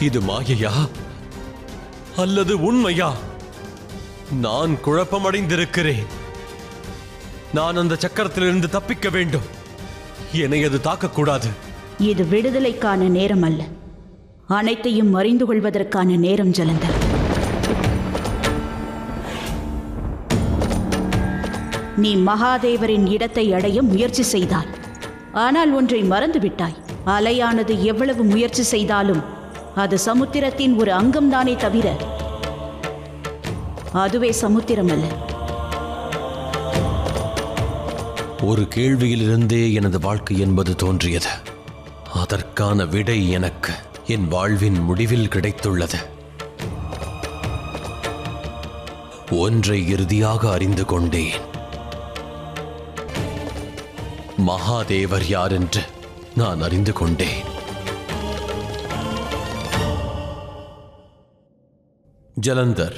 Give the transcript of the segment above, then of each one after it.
இது மாயையா அல்லது உண்மையா? நான் குழப்பமடைந்திருக்கிறேன். நான் அந்த சக்கரத்திலிருந்து தப்பிக்க வேண்டும். என்னை அது தாக்கக்கூடாது. இது விடுதலைக்கான நேரம் அல்ல, அனைத்தையும் அறிந்து கொள்வதற்கான நேரம் ஜலந்தர். நீ மகாதேவரின் இடத்தை அடைய முயற்சி செய்தாய். ஆனால் ஒன்றை மறந்துவிட்டாய். அலையானது எவ்வளவு முயற்சி செய்தாலும் அது சமுத்திரத்தின் ஒரு அங்கம்தானே தவிர அதுவே சமுத்திரம் அல்ல. ஒரு கேள்வியிலிருந்தே எனது வாழ்க்கை என்பது தோன்றியது. அதற்கான விடை எனக்கு என் வாழ்வின் முடிவில் கிடைத்துள்ளது. ஒன்றை இறுதியாக அறிந்து கொண்டேன். மகாதேவர் யார் என்று நான் அறிந்து கொண்டேன். ஜலந்தர்,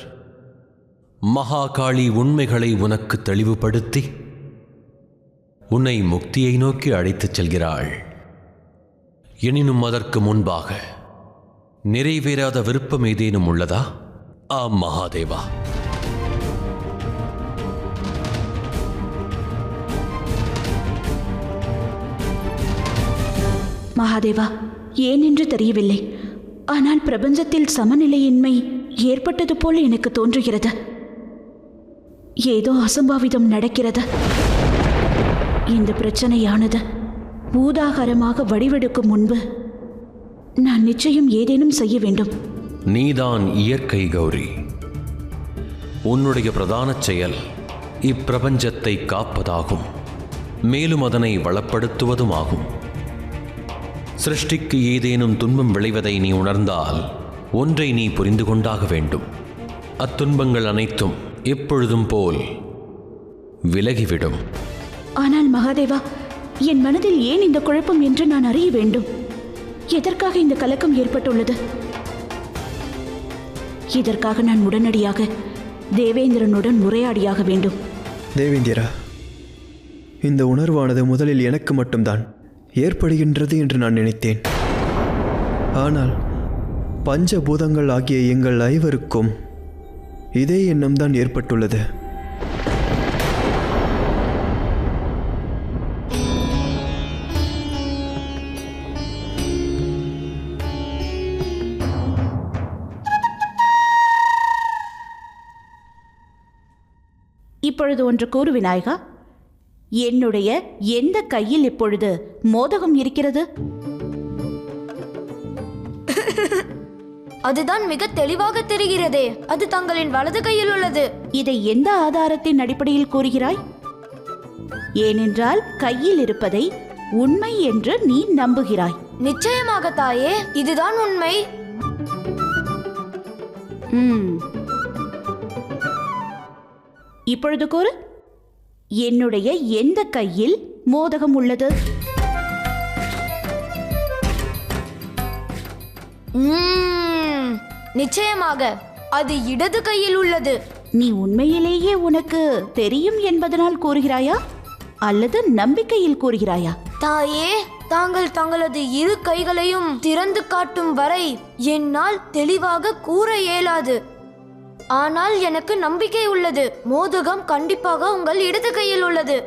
மகாகாளி உண்மைகளை உனக்கு தெளிவுபடுத்தி உன்னை முக்தியை நோக்கி அழைத்துச் செல்கிறாள். எனினும் அதற்கு முன்பாக நிறைவேறாத விருப்பம் ஏதேனும் உள்ளதா? ஆம் மகாதேவா. மகாதேவா, ஏன் என்று தெரியவில்லை. ஆனால் பிரபஞ்சத்தில் சமநிலையின்மை ஏற்பட்டது போல எனக்கு தோன்றுகிறது. ஏதோ அசம்பாவிதம் நடக்கிறது. இந்த பிரச்சனையானது பூதாகரமாக வடிவெடுக்கும் முன்பு நான் நிச்சயம் ஏதேனும் செய்ய வேண்டும். நீதான் இயற்கை கௌரி. உன்னுடைய பிரதான செயல் இப்பிரபஞ்சத்தை காப்பதாகும். மேலும் அதனை வளப்படுத்துவதும் ஆகும். சிருஷ்டிக்கு ஏதேனும் துன்பம் விளைவதை நீ உணர்ந்தால் ஒன்றை நீ புரிந்து கொண்டாக வேண்டும். அத்துன்பங்கள் அனைத்தும் எப்பொழுதும் போல் விலகிவிடும். ஆனால் மகாதேவா, என் மனதில் ஏன் இந்த குழப்பம் என்று நான் அறிய வேண்டும். எதற்காக இந்த கலக்கம் ஏற்பட்டுள்ளது? இதற்காக நான் உடனடியாக தேவேந்திரனுடன் உரையாடியாக வேண்டும். தேவேந்திரா, இந்த உணர்வானது முதலில் எனக்கு மட்டும்தான் ஏற்படுகின்றது என்று நான் நினைத்தேன். ஆனால் பஞ்சபூதங்கள் ஆகிய எங்கள் ஐவருக்கும் இதே எண்ணம்தான் ஏற்பட்டுள்ளது. இப்பொழுது ஒன்று கூறு விநாயகா, என்னுடைய எந்த கையில் இப்பொழுது மோதகம் இருக்கிறது? அதுதான் மிக தெளிவாக தெரிகிறதே. அது தங்களின் வலது கையில் உள்ளது. இதை எந்த ஆதாரத்தின் அடிப்படையில் கூறுகிறாய்? ஏனென்றால் கையில் இருப்பதை உண்மை என்று நீ நம்புகிறாய். நிச்சயமாக தாயே, இதுதான் உண்மை. இப்பொழுது கூறு, என்னுடைய எந்த கையில் மோதகம் உள்ளது? நிச்சயமாக அது இடது கையில் உள்ளது. நீ உண்மையிலேயே உனக்கு தெரியும் என்பதனால் கூறுகிறாயா அல்லது நம்பிக்கையில் கூறுகிறாயா? தாயே, தாங்கள் தங்களது இரு கைகளையும் திறந்து காட்டும் வரை என்னால் தெளிவாக கூற இயலாது. ஆனால் எனக்கு நம்பிக்கை உள்ளது. மோதகம் கண்டிப்பாக உங்கள் இடது கையில் உள்ளது.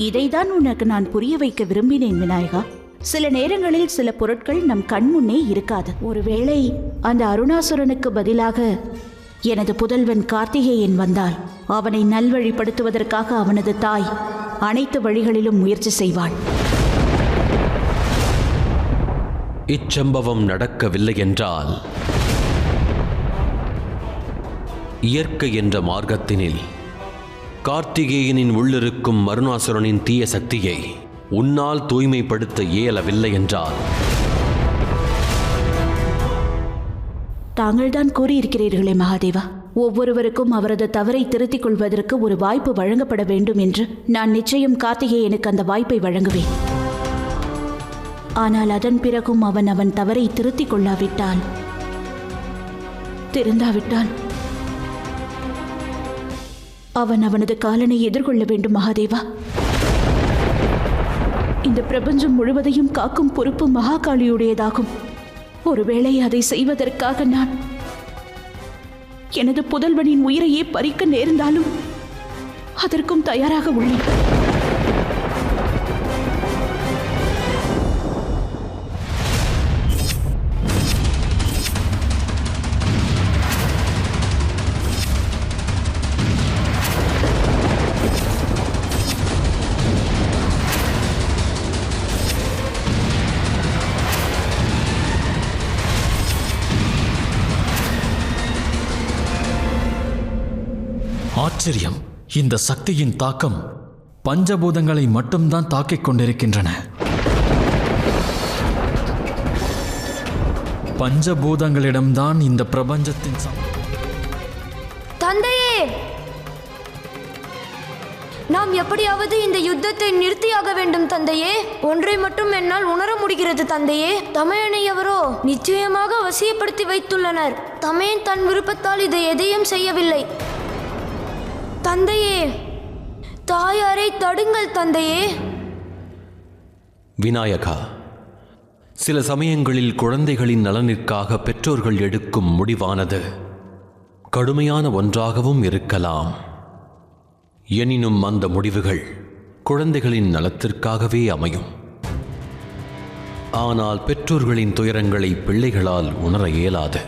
இதைதான் உனக்கு நான் புரிய வைக்க விரும்பினேன் விநாயகா. சில நேரங்களில் சில பொருட்கள் நம் கண் முன்னே இருக்காது. ஒருவேளை அந்த அருணாசுரனுக்கு பதிலாக எனது புதல்வன் கார்த்திகேயன் வந்தால் அவனை நல்வழிப்படுத்துவதற்காக அவனது தாய் அனைத்து வழிகளிலும் முயற்சி செய்வாள். இச்சம்பவம் நடக்கவில்லை என்றால் இயற்கை என்ற மார்க்கத்தினில் கார்த்திகேயனின் உள்ளிருக்கும் அருணாசுரனின் தீய சக்தியை உன்னால் தூய்மைப்படுத்த இயலவில்லை என்றால் தாங்கள்தான் கூறியிருக்கிறீர்களே மகாதேவா, ஒவ்வொருவருக்கும் அவரது தவறை திருத்திக் கொள்வதற்கு ஒரு வாய்ப்பு வழங்கப்பட வேண்டும் என்று. நான் நிச்சயம் கார்த்திகேயனுக்கு அந்த வாய்ப்பை வழங்குவேன். ஆனால் அதன் பிறகும் அவன் தவறை திருத்திக் கொள்ளாவிட்டால், திருந்தாவிட்டால் அவனது காலனை எதிர்கொள்ள வேண்டும் மகாதேவா. இந்த பிரபஞ்சம் முழுவதையும் காக்கும் பொறுப்பு மகாகாளியுடையதாகும். ஒருவேளை அதை செய்வதற்காக நான் எனது புதல்வனின் உயிரையே பறிக்க நேர்ந்தாலும் அதற்கும் தயாராக உள்ளேன். ஆச்சரியம்! இந்த சக்தியின் தாக்கம் பஞ்சபூதங்களை மட்டும்தான் தாக்கிக் கொண்டிருக்கின்றன. பஞ்சபூதங்களிடம்தான் இந்த பிரபஞ்சத்தின் தந்தையே, நாம் எப்படியாவது இந்த யுத்தத்தை நிறுத்தியாக வேண்டும் தந்தையே. ஒன்றை மட்டும் என்னால் உணர முடிகிறது தந்தையே. தமையனை எவரோ நிச்சயமாக வசியப்படுத்தி வைத்துள்ளனர். தமையன் தன் விருப்பத்தால் இதை எதையும் செய்யவில்லை. தந்தையே, தாயாரை தடுங்கள் தந்தையே. விநாயகா, சில சமயங்களில் குழந்தைகளின் நலனிற்காக பெற்றோர்கள் எடுக்கும் முடிவானது கடுமையான ஒன்றாகவும் இருக்கலாம். எனினும் அந்த முடிவுகள் குழந்தைகளின் நலத்திற்காகவே அமையும். ஆனால் பெற்றோர்களின் துயரங்களை பிள்ளைகளால் உணர இயலாது.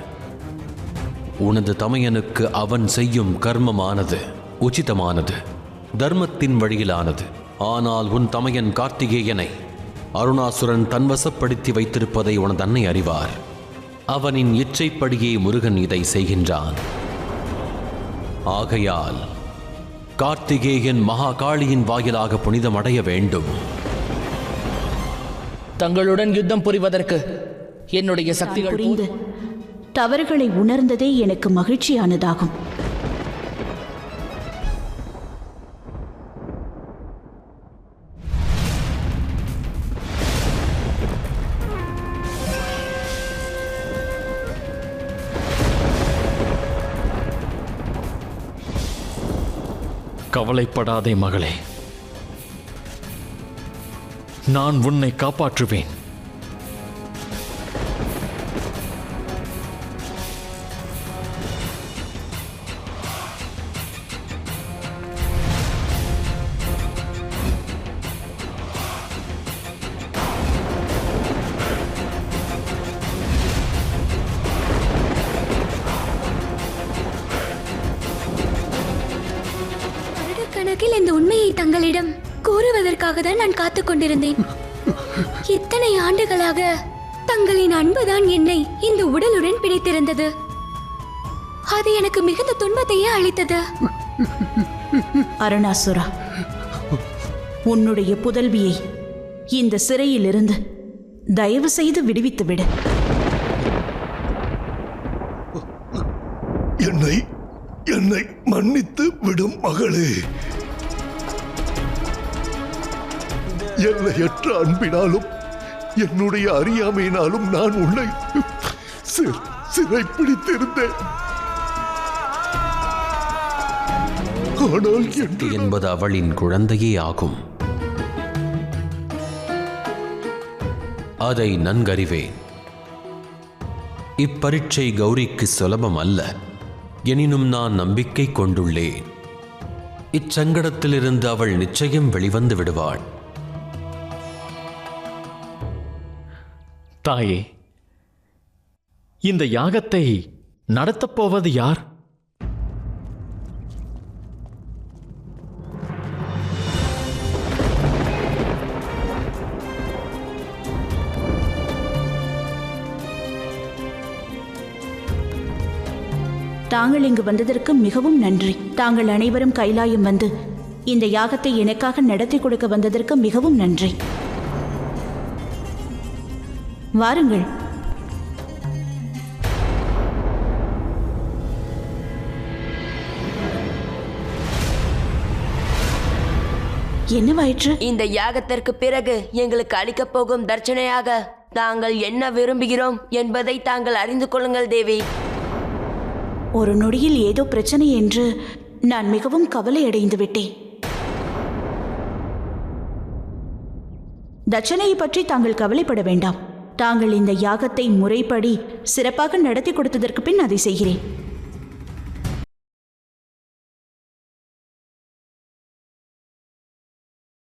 உனது தமையனுக்கு அவன் செய்யும் கர்மமானது உச்சிதமானது, தர்மத்தின் வழியிலானது. ஆனால் உன் தமையன் கார்த்திகேயனை அருணாசுரன் தன்வசப்படுத்தி வைத்திருப்பதை உனது அன்னை அறிவார். அவனின் இச்சைப்படியே முருகன் இதை செய்கின்றான். ஆகையால் கார்த்திகேயன் மகாகாளியின் வாயிலாக புனிதமடைய வேண்டும். தங்களுடன் யுத்தம் புரிவதற்கு என்னுடைய சக்திகள் புரிந்து தவறுகளை உணர்ந்ததே எனக்கு மகிழ்ச்சியானதாகும். கவலைப்படாதே மகளே, நான் உன்னை காப்பாற்றுவேன். கணக்கில் இந்த உண்மையை தங்களிடம் கூறுவதற்காக தான் நான் காத்துக் கொண்டிருந்தேன். இத்தனை ஆண்டுகளாக தங்களின் அன்புதான் என்னை இந்த உடலுடன் பிடித்திருந்தது. அது எனக்கு மிகுந்த துன்பத்தையே அளித்தது. அருணாசுரா, உன்னுடைய புதல்வியை இந்த சிறையிலிருந்து தயவு செய்து விடுவித்து விடு. என்னை மன்னித்து விடும் மகளே. எல்லையற்ற அன்பினாலும் என்னுடைய அறியாமையினாலும் நான் உன்னை சிறைப்பிடித்திருந்தேன். ஆனால் என்பது அவளின் குழந்தையே ஆகும். அதை நன்கறிவேன். இப்பரீட்சை கௌரிக்கு சுலபம் அல்ல. எனினும் நான் நம்பிக்கை கொண்டுள்ளேன். இச்சங்கடத்திலிருந்து அவள் நிச்சயம் வெளிவந்து விடுவாள். தாயே, இந்த யாகத்தை நடத்தப்போவது யார்? தாங்கள் இங்கு வந்ததற்கு மிகவும் நன்றி. தாங்கள் அனைவரும் கைலாயம் வந்து இந்த யாகத்தை எனக்காக நடத்தி கொடுக்க வந்ததற்கு மிகவும் நன்றி. வாருங்கள். என்னவாயிற்று? இந்த யாகத்திற்கு பிறகு எங்களுக்கு அளிக்கப் போகும் தர்ச்சனையாக தாங்கள் என்ன விரும்புகிறோம் என்பதை தாங்கள் அறிந்து கொள்ளுங்கள் தேவி. ஒரு நொடியில் ஏதோ பிரச்சனை என்று நான் மிகவும் கவலை அடைந்து விட்டேன். தட்சணையை பற்றி தாங்கள் கவலைப்பட வேண்டாம். தாங்கள் இந்த யாகத்தை முறைப்படி சிறப்பாக நடத்தி கொடுத்ததற்கு பின் அதை செய்கிறேன்.